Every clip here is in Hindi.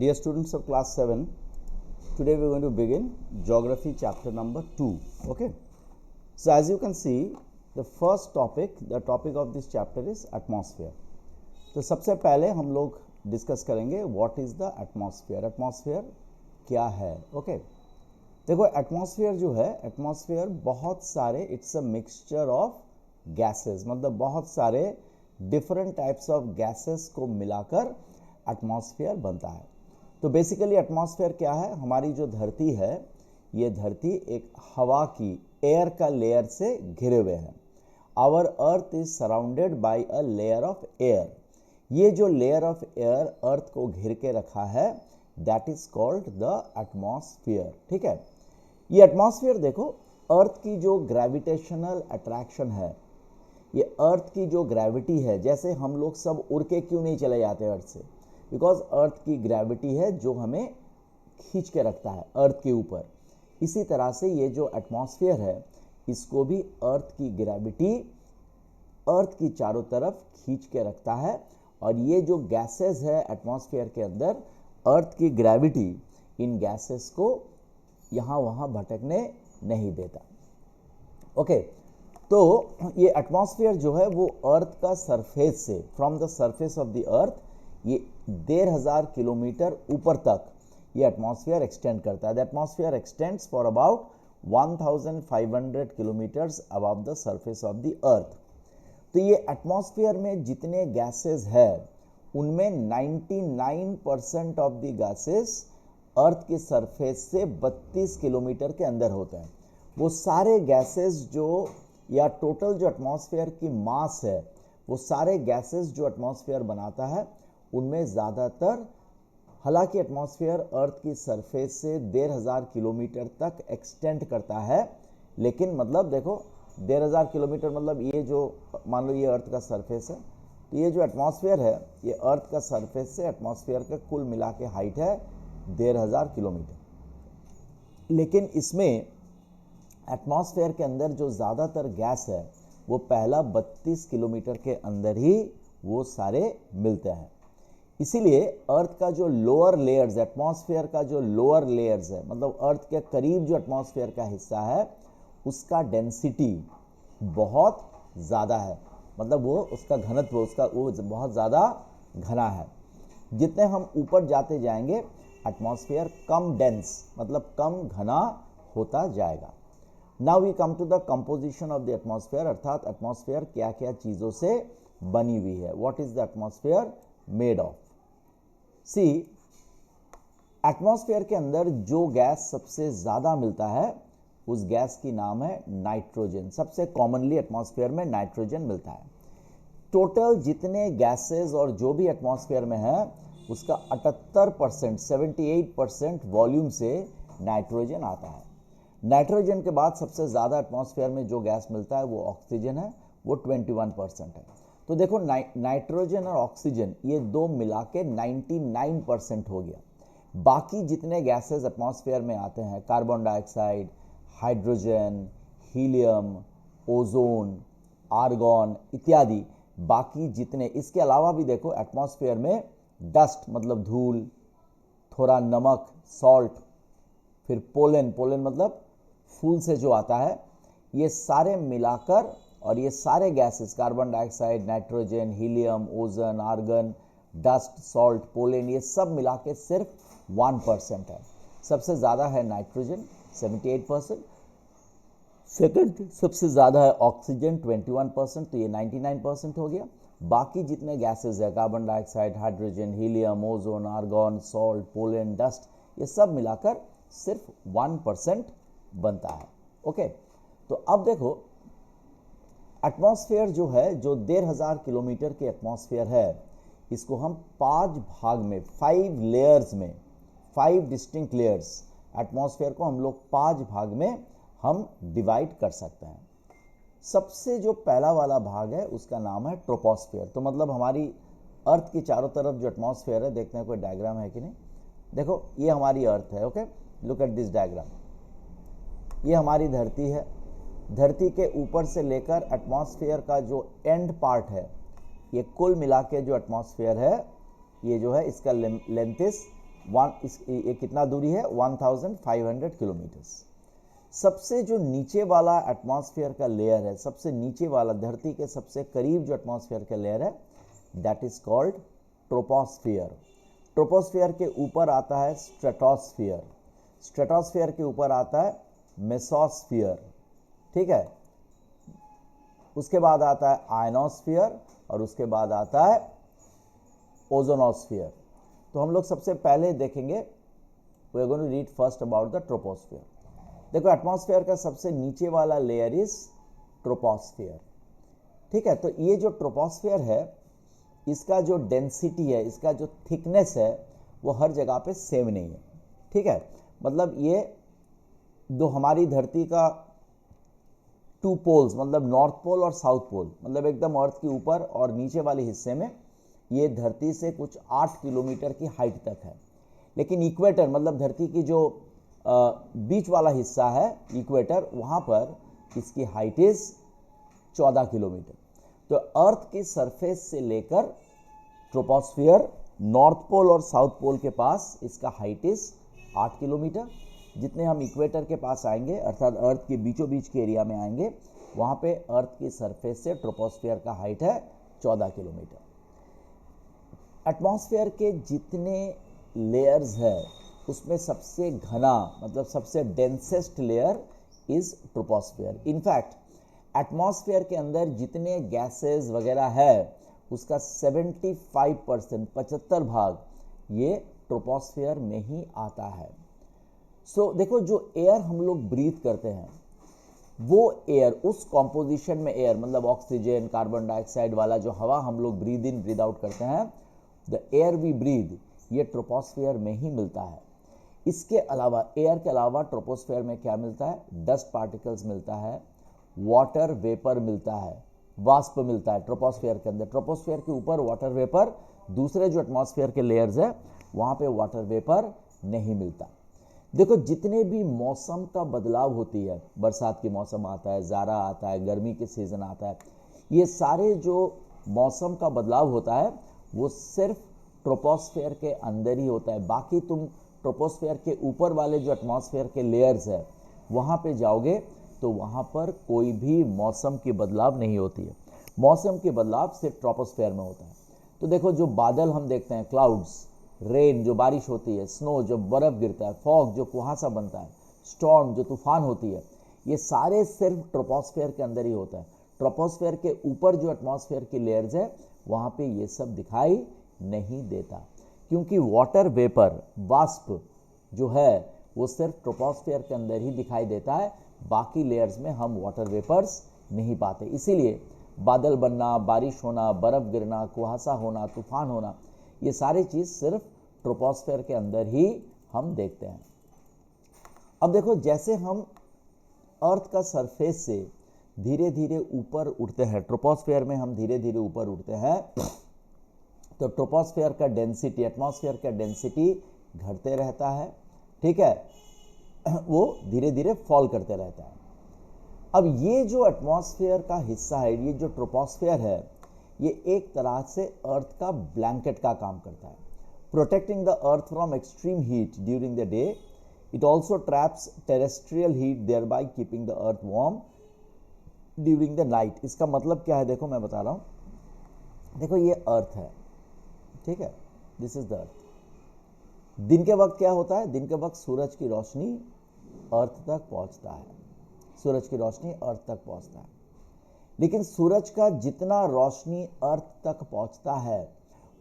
Dear students of class 7, today we are going to begin geography chapter number 2. Okay. So as you can see, the first topic, the topic of this chapter is atmosphere. तो सबसे पहले हम लोग डिस्कस करेंगे what is the atmosphere. Atmosphere क्या है? ओके देखो, एटमॉस्फेयर जो है, एटमॉस्फेयर बहुत सारे, it's a mixture of gases, मतलब बहुत सारे डिफरेंट टाइप्स ऑफ गैसेस को मिलाकर एटमॉस्फेयर बनता है. तो बेसिकली एटमॉस्फेयर क्या है? हमारी जो धरती है, ये धरती एक हवा की, एयर का लेयर से घिरे हुए हैं. Our earth is surrounded by a layer of air. ये जो लेयर ऑफ एयर अर्थ को घिर के रखा है, that is called the atmosphere. ठीक है, ये एटमॉस्फेयर देखो, अर्थ की जो ग्रेविटेशनल अट्रैक्शन है, ये अर्थ की जो ग्रेविटी है, जैसे हम लोग सब उड़ के क्यों नहीं चले जाते अर्थ से? बिकॉज अर्थ की ग्रेविटी है जो हमें खींच के रखता है अर्थ के ऊपर. इसी तरह से ये जो एटमॉस्फेयर है, इसको भी अर्थ की ग्रेविटी अर्थ की चारों तरफ खींच के रखता है. और ये जो गैसेस है एटमॉस्फेयर के अंदर, अर्थ की ग्रेविटी इन गैसेस को यहाँ वहाँ भटकने नहीं देता. ओके, तो ये एटमॉस्फेयर जो है वो अर्थ का सरफेस से, from the surface of the earth, ये 1,500 किलोमीटर ऊपर तक ये एटमॉस्फेयर एक्सटेंड करता है. The atmosphere x tends for about 1,500 kilometres above the surface of the earth. तो ये एटमॉस्फेयर में जितने गैसेस है, उनमें 99% ऑफ द गैसेस अर्थ के सरफेस से 32 किलोमीटर के अंदर होते हैं. वो सारे गैसेस जो, या टोटल जो एटमॉस्फेयर की मास है, वो सारे गैसेस जो एटमॉस्फेयर बनाता है, उनमें ज़्यादातर, हालांकि एटमॉस्फेयर अर्थ की सरफेस से 1,500 किलोमीटर तक एक्सटेंड करता है, लेकिन मतलब देखो 1,500 किलोमीटर मतलब ये जो, मान लो ये अर्थ का सरफेस है, तो ये जो एटमॉस्फेयर है, ये अर्थ का सरफेस से एटमॉस्फेयर का कुल मिला के हाइट है 1,500 किलोमीटर. लेकिन इसमें एटमॉस्फेयर के अंदर जो ज़्यादातर गैस है, वो पहला 32 किलोमीटर के अंदर ही वो सारे मिलते हैं. इसीलिए अर्थ का जो लोअर लेयर्स, एटमॉस्फेयर का जो लोअर लेयर्स है, मतलब अर्थ के करीब जो एटमॉस्फेयर का हिस्सा है, उसका डेंसिटी बहुत ज़्यादा है, मतलब वो उसका घनत्व, उसका वो बहुत ज़्यादा घना है. जितने हम ऊपर जाते जाएंगे, एटमॉस्फेयर कम डेंस, मतलब कम घना होता जाएगा. Now we come to the composition of the atmosphere, अर्थात एटमॉस्फेयर क्या क्या चीज़ों से बनी हुई है. What is the atmosphere made of? See, atmosphere के अंदर जो गैस सबसे ज़्यादा मिलता है, उस गैस की नाम है नाइट्रोजन. सबसे कॉमनली एटमॉस्फेयर में नाइट्रोजन मिलता है. टोटल जितने गैसेस और जो भी एटमॉस्फेयर में है, उसका 78%, 78% वॉल्यूम से नाइट्रोजन आता है. नाइट्रोजन के बाद सबसे ज़्यादा एटमॉस्फेयर में जो गैस मिलता है वो ऑक्सीजन है, वो 21% है. तो देखो, नाइट्रोजन और ऑक्सीजन ये दो मिला के 99% हो गया. बाकी जितने गैसेस एटमॉस्फेयर में आते हैं, carbon dioxide, hydrogen, helium, ozone, argon इत्यादि, बाकी जितने, इसके अलावा भी देखो एटमॉस्फेयर में डस्ट मतलब धूल, थोड़ा नमक, सॉल्ट, फिर पोलन, पोलन मतलब फूल से जो आता है, ये सारे मिलाकर, और ये सारे gases, carbon dioxide, nitrogen, helium, ozone, argon, dust, salt, pollen, ये सब मिला के सिर्फ 1% है. सबसे ज़्यादा है नाइट्रोजन 78%, सेकंड सबसे ज़्यादा है ऑक्सीजन 21%, तो ये 99% हो गया. बाकी जितने गैसेस है, carbon dioxide, hydrogen, helium, ozone, argon, salt, pollen, dust, ये सब मिलाकर सिर्फ 1% बनता है. ओके, तो अब देखो, एटमॉस्फेयर जो है, जो 1,500 किलोमीटर के एटमॉस्फेयर है, इसको हम 5 भाग में, 5 लेयर्स में, 5 डिस्टिंक्ट लेयर्स, एटमॉस्फेयर को हम लोग 5 भाग में हम डिवाइड कर सकते हैं. सबसे जो पहला वाला भाग है, उसका नाम है ट्रोपोस्फेयर. तो मतलब हमारी अर्थ की चारों तरफ जो एटमॉस्फेयर है, देखते हैं कोई डायग्राम है कि नहीं. देखो, ये हमारी अर्थ है. Okay, look at this diagram. ये हमारी धरती है. धरती के ऊपर से लेकर एटमॉस्फेयर का जो एंड पार्ट है, ये कुल मिला के जो एटमॉस्फेयर है, ये जो है इसका लेंथ इज ये कितना दूरी है 1500 किलोमीटर्स। सबसे जो नीचे वाला एटमॉस्फेयर का लेयर है, सबसे नीचे वाला धरती के सबसे करीब जो एटमॉस्फेयर का लेयर है, that is called troposphere. Troposphere के ऊपर आता है स्ट्रेटोस्फियर, स्ट्रेटोस्फियर के ऊपर आता है मेसोस्फियर, ठीक है। उसके बाद आता है आयनोस्फियर और उसके बाद आता है ओजोनोस्फियर। तो हम लोग सबसे पहले देखेंगे, we are going to read first about the troposphere. देखो एटमॉस्फेयर का सबसे नीचे वाला लेयर इज ट्रोपोस्फियर, ठीक है। तो ये जो ट्रोपोस्फियर है, इसका जो डेंसिटी है, इसका जो थिकनेस है, वो हर जगह पे सेम नहीं है, ठीक है। मतलब ये जो हमारी धरती का 2 पोल्स, मतलब नॉर्थ पोल और साउथ पोल, मतलब एकदम अर्थ के ऊपर और नीचे वाले हिस्से में ये धरती से कुछ 8 किलोमीटर की हाइट तक है। लेकिन इक्वेटर, मतलब धरती की जो बीच वाला हिस्सा है इक्वेटर, वहाँ पर इसकी हाइट इज 14 किलोमीटर। तो अर्थ की सरफेस से लेकर ट्रोपोस्फियर, नॉर्थ पोल और साउथ पोल के पास इसका हाइट इज 8 किलोमीटर। जितने हम इक्वेटर के पास आएंगे, अर्थात अर्थ के बीचों बीच के एरिया में आएंगे, वहाँ पे अर्थ की सरफेस से ट्रोपोस्फियर का हाइट है 14 किलोमीटर। एटमॉस्फेयर के जितने लेयर्स है, उसमें सबसे घना, मतलब सबसे densest layer is troposphere. In fact atmosphere के अंदर जितने गैसेस वगैरह है, उसका 75%, 75 भाग ये ट्रोपोस्फियर में ही आता है। सो देखो, जो एयर हम लोग ब्रीथ करते हैं, वो एयर, उस कॉम्पोजिशन में एयर, मतलब ऑक्सीजन, कार्बन डाइऑक्साइड वाला जो हवा हम लोग ब्रीद इन ब्रीद आउट करते हैं, द एयर वी ब्रीद, ये ट्रोपोस्फियर में ही मिलता है। इसके अलावा, एयर के अलावा ट्रोपोस्फियर में क्या मिलता है? डस्ट पार्टिकल्स मिलता है, वाटर वेपर मिलता है, वाष्प मिलता है ट्रोपोस्फियर के अंदर। ट्रोपोस्फियर के ऊपर वाटर वेपर, दूसरे जो एटमॉस्फेयर के लेयर्स है वहाँ पे वाटर वेपर नहीं मिलता। देखो, जितने भी मौसम का बदलाव होती है, बरसात की मौसम आता है, ज़ारा आता है, गर्मी के सीज़न आता है, ये सारे जो मौसम का बदलाव होता है वो सिर्फ ट्रोपोस्फियर के अंदर ही होता है। बाकी तुम ट्रोपोस्फियर के ऊपर वाले जो एटमॉस्फेयर के लेयर्स है वहाँ पे जाओगे तो वहाँ पर कोई भी मौसम की बदलाव नहीं होती है। मौसम की बदलाव सिर्फ ट्रोपोस्फियर में होता है। तो देखो, जो बादल हम देखते हैं, क्लाउड्स, रेन जो बारिश होती है, स्नो जो बर्फ़ गिरता है, फॉग जो कुहासा बनता है, स्टॉर्म जो तूफान होती है, ये सारे सिर्फ ट्रोपोस्फियर के अंदर ही होता है। ट्रोपोस्फियर के ऊपर जो एटमॉस्फेयर की लेयर्स है वहाँ पे ये सब दिखाई नहीं देता, क्योंकि वाटर वेपर, वाष्प जो है वो सिर्फ ट्रोपोस्फियर के अंदर ही दिखाई देता है। बाकी लेयर्स में हम वाटर वेपर्स नहीं पाते। इसीलिए बादल बनना, बारिश होना, बर्फ़ गिरना, कुहासा होना, तूफान होना, ये सारी चीज़ सिर्फ ट्रोपोस्फियर के अंदर ही हम देखते हैं। अब देखो, जैसे हम अर्थ का सरफेस से धीरे धीरे ऊपर उठते हैं, ट्रोपोस्फियर में हम धीरे धीरे ऊपर उठते हैं, तो ट्रोपोस्फियर का डेंसिटी, एटमॉस्फेयर का डेंसिटी घटते रहता है, ठीक है, वो धीरे धीरे फॉल करते रहता है। अब ये जो एटमॉस्फेयर का हिस्सा है, ये जो ट्रोपोस्फियर है, ये एक तरह से अर्थ का ब्लैंकेट का काम करता है, protecting the earth from extreme heat during the day. It also traps terrestrial heat, thereby keeping the earth warm during the night. इसका मतलब क्या है? देखो, मैं बता रहा हूँ। देखो, ये अर्थ है, ठीक है, दिस इज द अर्थ। दिन के वक्त क्या होता है? दिन के वक्त सूरज की रोशनी अर्थ तक पहुँचता है, सूरज की रोशनी अर्थ तक पहुँचता है। लेकिन सूरज का जितना रोशनी अर्थ तक पहुँचता है,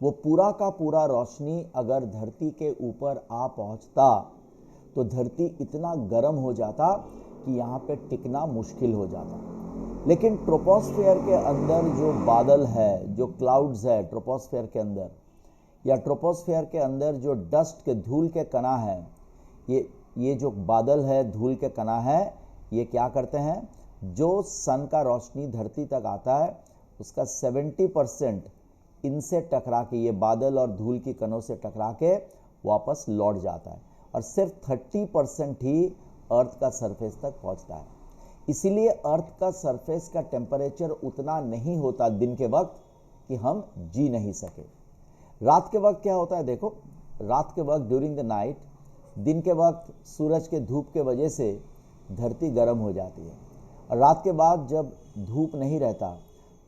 वो पूरा का पूरा रोशनी अगर धरती के ऊपर आ पहुँचता तो धरती इतना गर्म हो जाता कि यहाँ पे टिकना मुश्किल हो जाता। लेकिन ट्रोपोस्फियर के अंदर जो बादल है, जो क्लाउड्स है ट्रोपोस्फियर के अंदर, या ट्रोपोस्फियर के अंदर जो डस्ट के, धूल के कणा है, ये जो बादल है, धूल के कणा है, ये क्या करते हैं? जो सन का रोशनी धरती तक आता है उसका 70% इनसे टकरा के, ये बादल और धूल की कणों से टकरा के वापस लौट जाता है, और सिर्फ 30% ही अर्थ का सरफेस तक पहुंचता है। इसीलिए अर्थ का सरफेस का टेम्परेचर उतना नहीं होता दिन के वक्त कि हम जी नहीं सके। रात के वक्त क्या होता है? देखो, रात के वक्त ड्यूरिंग द नाइट, दिन के वक्त सूरज के धूप के वजह से धरती गर्म हो जाती है, और रात के बाद जब धूप नहीं रहता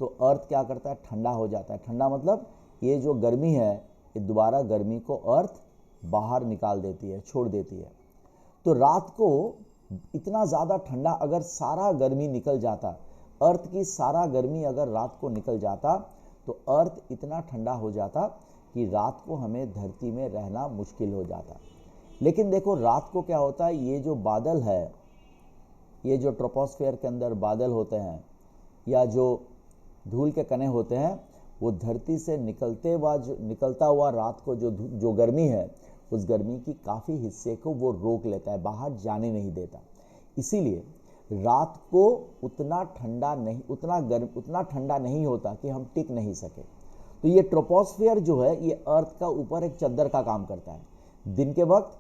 तो अर्थ क्या करता है, ठंडा हो जाता है। ठंडा मतलब ये जो गर्मी है ये दोबारा गर्मी को अर्थ बाहर निकाल देती है, छोड़ देती है। तो रात को इतना ज़्यादा ठंडा, अगर सारा गर्मी निकल जाता, अर्थ की सारा गर्मी अगर रात को निकल जाता तो अर्थ इतना ठंडा हो जाता कि रात को हमें धरती में रहना मुश्किल हो जाता। लेकिन देखो रात को क्या होता है, ये जो बादल है, ये जो ट्रोपोस्फेयर के अंदर बादल होते हैं या जो धूल के कणे होते हैं, वो धरती से निकलता हुआ रात को जो गर्मी है, उस गर्मी की काफ़ी हिस्से को वो रोक लेता है, बाहर जाने नहीं देता। इसीलिए रात को उतना ठंडा नहीं होता कि हम टिक नहीं सके। तो ये ट्रोपोस्फेयर जो है ये अर्थ का ऊपर एक चद्दर का काम करता है। दिन के वक्त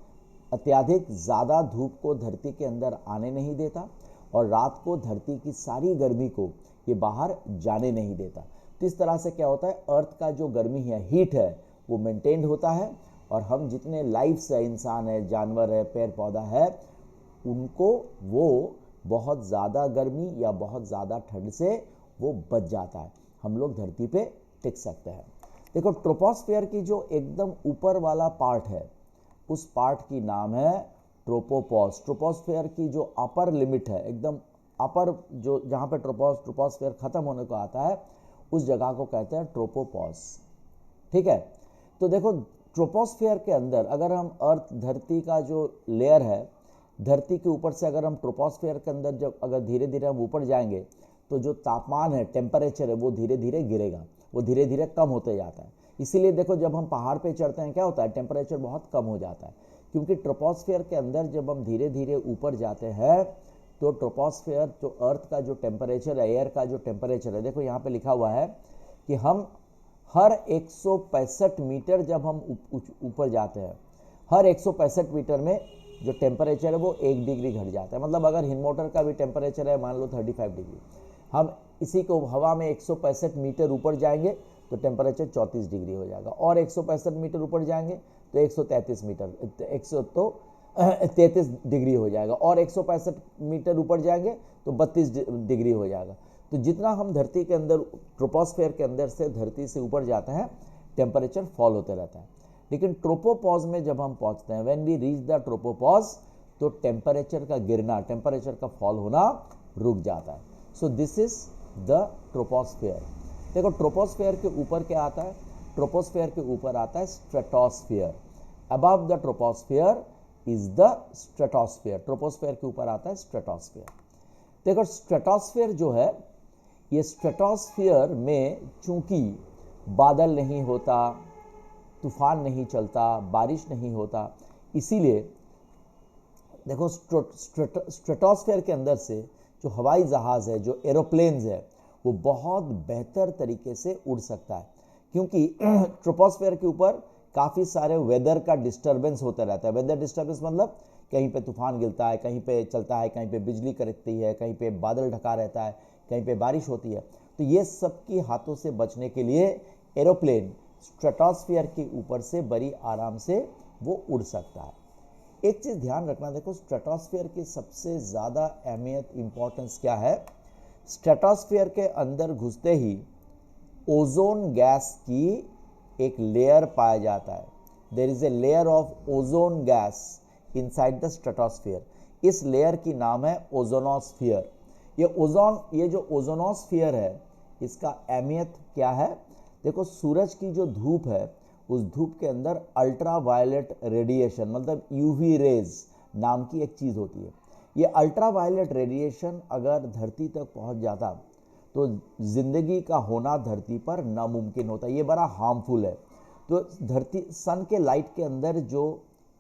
अत्यधिक ज़्यादा धूप को धरती के अंदर आने नहीं देता, और रात को धरती की सारी गर्मी को ये बाहर जाने नहीं देता। तो इस तरह से क्या होता है, अर्थ का जो गर्मी है, हीट है, वो मेंटेन्ड होता है, और हम जितने लाइफ्स है, इंसान है, जानवर है, पेड़ पौधा है, उनको वो बहुत ज़्यादा गर्मी या बहुत ज़्यादा ठंड से वो बच जाता है, हम लोग धरती पे टिक सकते हैं। देखो ट्रोपोस्फेयर की जो एकदम ऊपर वाला पार्ट है, उस पार्ट की नाम है ट्रोपोपॉज। ट्रोपोस्फेयर की जो अपर लिमिट है, एकदम अपर, जो जहाँ पे ट्रोपोस्फेयर खत्म होने को आता है, उस जगह को कहते हैं ट्रोपोपॉज। ठीक है, तो देखो ट्रोपोस्फेयर के अंदर अगर हम अर्थ, धरती का जो लेयर है, धरती के ऊपर से अगर हम ट्रोपोस्फेयर के अंदर जब अगर धीरे धीरे हम ऊपर जाएंगे तो जो तापमान है, टेम्परेचर है, वो धीरे धीरे गिरेगा, वो धीरे धीरे कम होते जाता है। इसीलिए देखो जब हम पहाड़ पे चढ़ते हैं क्या होता है, टेम्परेचर बहुत कम हो जाता है, क्योंकि ट्रोपोस्फेयर के अंदर जब हम धीरे धीरे ऊपर जाते हैं तो ट्रोपोस्फेयर, जो अर्थ का जो टेम्परेचर है, एयर का जो टेम्परेचर है, देखो यहाँ पे लिखा हुआ है कि हम हर 165 मीटर जब हम ऊपर जाते हैं, हर 165 मीटर में जो टेम्परेचर है वो 1 डिग्री घट जाता है। मतलब अगर हिंद मोटर का भी टेम्परेचर है मान लो 35 डिग्री, हम इसी को हवा में 165 मीटर ऊपर जाएंगे तो टेम्परेचर 34 डिग्री हो जाएगा, और 165 मीटर ऊपर जाएंगे तो 133 डिग्री हो जाएगा, और 165 मीटर ऊपर जाएंगे तो 32 डिग्री हो जाएगा। तो जितना हम धरती के अंदर, ट्रोपोस्फेयर के अंदर से धरती से ऊपर जाते हैं, टेम्परेचर फॉल होते रहता है। लेकिन ट्रोपोपॉज में जब हम पहुंचते हैं, when we reach the tropopause, तो टेम्परेचर का गिरना, टेम्परेचर का फॉल होना रुक जाता है। So this is the troposphere. देखो ट्रोपोस्फेयर के ऊपर क्या आता है, ट्रोपोस्फेयर के ऊपर आता है stratosphere. Above the troposphere is the stratosphere. Troposphere के ऊपर आता है स्ट्रेटोस्फेयर। देखो स्ट्रेटोस्फेयर जो है, ये स्ट्रेटोस्फेयर में चूंकि बादल नहीं होता, तूफान नहीं चलता, बारिश नहीं होता, इसीलिए देखो स्ट्रेटोस्फेयर के अंदर से जो हवाई जहाज़ है, जो एरोप्लेन्स है, वो बहुत बेहतर तरीके से उड़ सकता है, क्योंकि ट्रोपोस्फेयर के ऊपर काफ़ी सारे वेदर का डिस्टर्बेंस होता रहता है। वेदर डिस्टर्बेंस मतलब कहीं पे तूफान गिरता है, कहीं पे चलता है, कहीं पे बिजली कड़कती है, कहीं पे बादल ढका रहता है, कहीं पे बारिश होती है। तो ये सब की हाथों से बचने के लिए एरोप्लेन स्ट्रेटोस्फेयर के ऊपर से बड़ी आराम से वो उड़ सकता है। एक चीज़ ध्यान रखना, देखो स्ट्रेटोस्फेयर की सबसे ज़्यादा अहमियत, इंपॉर्टेंस क्या है, स्ट्रेटोस्फेयर के अंदर घुसते ही ओजोन गैस की एक लेयर पाया जाता है। There is a layer of ozone gas inside the stratosphere. इस लेयर की नाम है ओजोनोस्फियर। ये जो ओजोनोस्फियर है, इसका अहमियत क्या है, देखो सूरज की जो धूप है, उस धूप के अंदर अल्ट्रा वायलेट रेडिएशन, मतलब यूवी रेज नाम की एक चीज़ होती है। ये अल्ट्रा वायलेट रेडिएशन अगर धरती तक पहुंच जाता तो जिंदगी का होना धरती पर नामुमकिन होता है। ये बड़ा हार्मफुल है। तो धरती, सन के लाइट के अंदर जो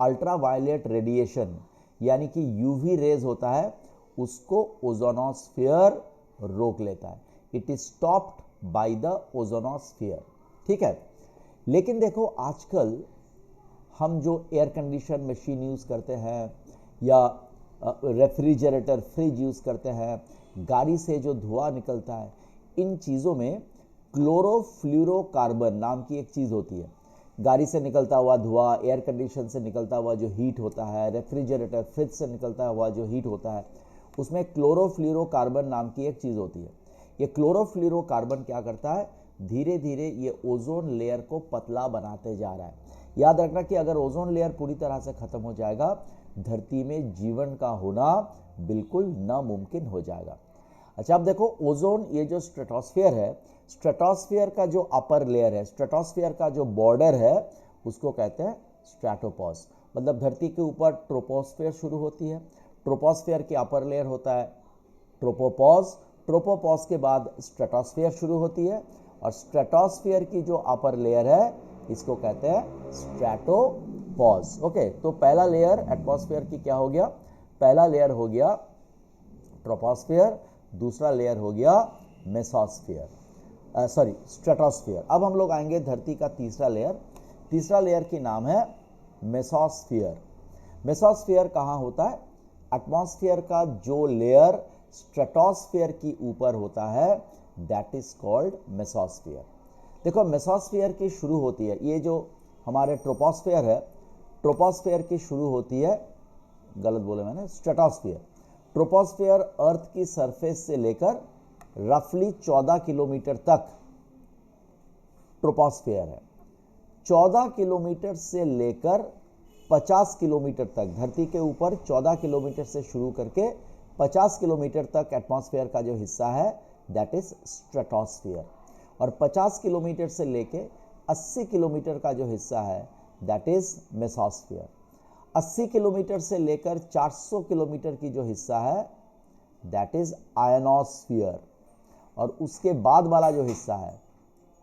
अल्ट्रा वायलेट रेडिएशन यानी कि यूवी रेज होता है, उसको ओजोनोस्फियर रोक लेता है। It is stopped by the ozonosphere. ठीक है, लेकिन देखो आजकल हम जो एयर कंडीशन मशीन यूज़ करते हैं या रेफ्रिजरेटर, फ्रिज यूज़ करते हैं, गाड़ी से जो धुआं निकलता है, इन चीज़ों में क्लोरोफ्लोरोकार्बन नाम की एक चीज़ होती है। गाड़ी से निकलता हुआ धुआं, एयर कंडीशन से निकलता हुआ जो हीट होता है, रेफ्रिजरेटर फ्रिज से निकलता हुआ जो हीट होता है, उसमें क्लोरोफ्लोरोकार्बन नाम की एक चीज़ होती है। ये क्लोरोफ्लोरोकार्बन क्या करता है, धीरे धीरे ये ओजोन लेयर को पतला बनाते जा रहा है। याद रखना कि अगर ओजोन लेयर पूरी तरह से खत्म हो जाएगा, धरती में जीवन का होना बिल्कुल नामुमकिन हो जाएगा। अच्छा, अब देखो ओजोन, ये जो स्ट्रेटोस्फीयर है, स्ट्रेटोस्फीयर का जो अपर लेयर है, स्ट्रेटोस्फीयर का जो बॉर्डर है, उसको कहते हैं स्ट्रेटोपॉज। मतलब धरती के ऊपर ट्रोपोस्फीयर शुरू होती है, ट्रोपोस्फीयर के अपर लेयर होता है ट्रोपोपॉज, ट्रोपोपॉज के बाद स्ट्रेटोस्फीयर शुरू होती है, और स्ट्रेटोस्फीयर की जो अपर लेयर है इसको कहते हैं स्ट्रेटोपॉज। ओके, तो पहला लेयर एटमॉस्फेयर की क्या हो गया, पहला लेयर हो गया ट्रोपोस्फीयर, दूसरा लेयर हो गया मेसोस्फीयर, सॉरी स्ट्रेटोस्फीयर। अब हम लोग आएंगे धरती का तीसरा लेयर, तीसरा लेयर की नाम है मेसोस्फीयर। मेसोस्फीयर कहाँ होता है, एटमॉस्फेयर का जो लेयर स्ट्रेटोस्फीयर की ऊपर होता है, दैट इज कॉल्ड मेसोस्फीयर। देखो मेसोस्फीयर की शुरू होती है, ये जो हमारे ट्रोपोस्फीयर है, ट्रोपोस्फीयर की शुरू होती है, गलत बोले मैंने, स्ट्रेटोस्फीयर। ट्रोपोस्फीयर अर्थ की सरफेस से लेकर रफली 14 किलोमीटर तक ट्रोपोस्फीयर है। 14 किलोमीटर से लेकर 50 किलोमीटर तक, धरती के ऊपर 14 किलोमीटर से शुरू करके 50 किलोमीटर तक एटमॉस्फेयर का जो हिस्सा है दैट इज स्ट्रेटोस्फीयर, और 50 किलोमीटर से लेके 80 किलोमीटर का जो हिस्सा है दैट इज मेसोस्फीयर। 80 किलोमीटर से लेकर 400 किलोमीटर की जो हिस्सा है दैट इज आयनोस्फीयर, और उसके बाद वाला जो हिस्सा है,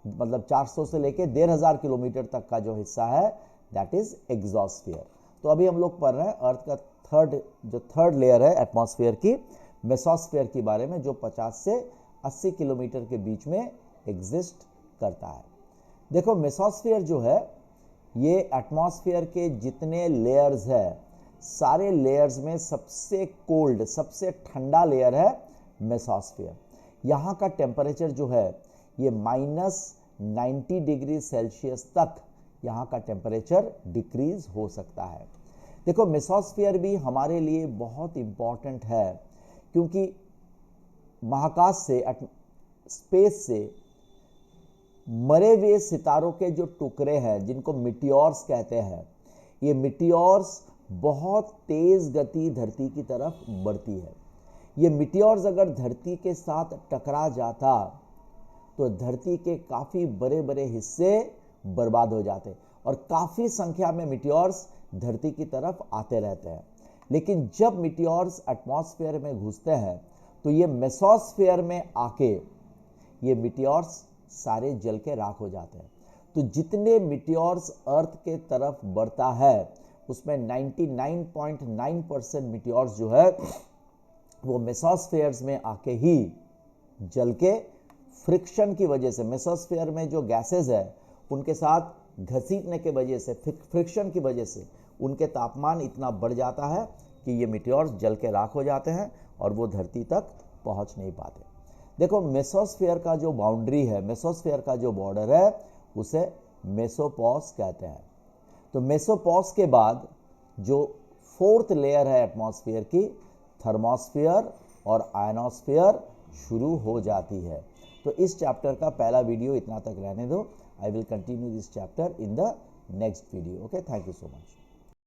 मतलब 400 से लेके 1500 किलोमीटर तक का जो हिस्सा है दैट इज एक्सोस्फीयर। तो अभी हम लोग पढ़ रहे हैं अर्थ का थर्ड लेयर है एटमॉस्फेयर की, मेसोस्फीयर के बारे में, जो 50 से 80 किलोमीटर के बीच में एग्जिस्ट करता है। देखो मेसोस्फीयर जो है, ये एटमॉस्फेयर के जितने लेयर्स है, सारे लेयर्स में सबसे कोल्ड, सबसे ठंडा लेयर है मेसोस्फीयर। यहाँ का टेम्परेचर जो है ये -90 डिग्री सेल्सियस तक यहाँ का टेम्परेचर डिक्रीज हो सकता है। देखो मेसोस्फीयर भी हमारे लिए बहुत इम्पॉर्टेंट है, क्योंकि महाकाश से, स्पेस से मरे हुए सितारों के जो टुकड़े हैं, जिनको मिटियोर्स कहते हैं, ये मिटियोर्स बहुत तेज गति धरती की तरफ बढ़ती है। ये मिटियोर्स अगर धरती के साथ टकरा जाता तो धरती के काफ़ी बड़े बड़े हिस्से बर्बाद हो जाते, और काफ़ी संख्या में मिटियोर्स धरती की तरफ आते रहते हैं। लेकिन जब मिटियोर्स एटमॉस्फेयर में घुसते हैं तो ये मेसोस्फीयर में आके ये मिटियोर्स सारे जल के राख हो जाते हैं। तो जितने मिटियोर्स अर्थ के तरफ बढ़ता है उसमें 99.9% मिटियोर्स जो है वो मेसोस्फीयर्स में आके ही जल के फ्रिक्शन की वजह से, मेसोस्फीयर में जो गैसेस है उनके साथ घसीटने के वजह से, फ्रिक्शन की वजह से उनके तापमान इतना बढ़ जाता है कि ये मिटियोर्स जल के राख हो जाते हैं और वो धरती तक पहुंच नहीं पाते। देखो मेसोस्फीयर का जो बाउंड्री है, मेसोस्फीयर का जो बॉर्डर है, उसे मेसोपॉज कहते हैं। तो मेसोपॉज के बाद जो फोर्थ लेयर है एटमॉस्फेयर की, थर्मोस्फीयर और आयनोस्फीयर शुरू हो जाती है। तो इस चैप्टर का पहला वीडियो इतना तक रहने दो। I will continue this chapter in the next video. Okay, thank you so much.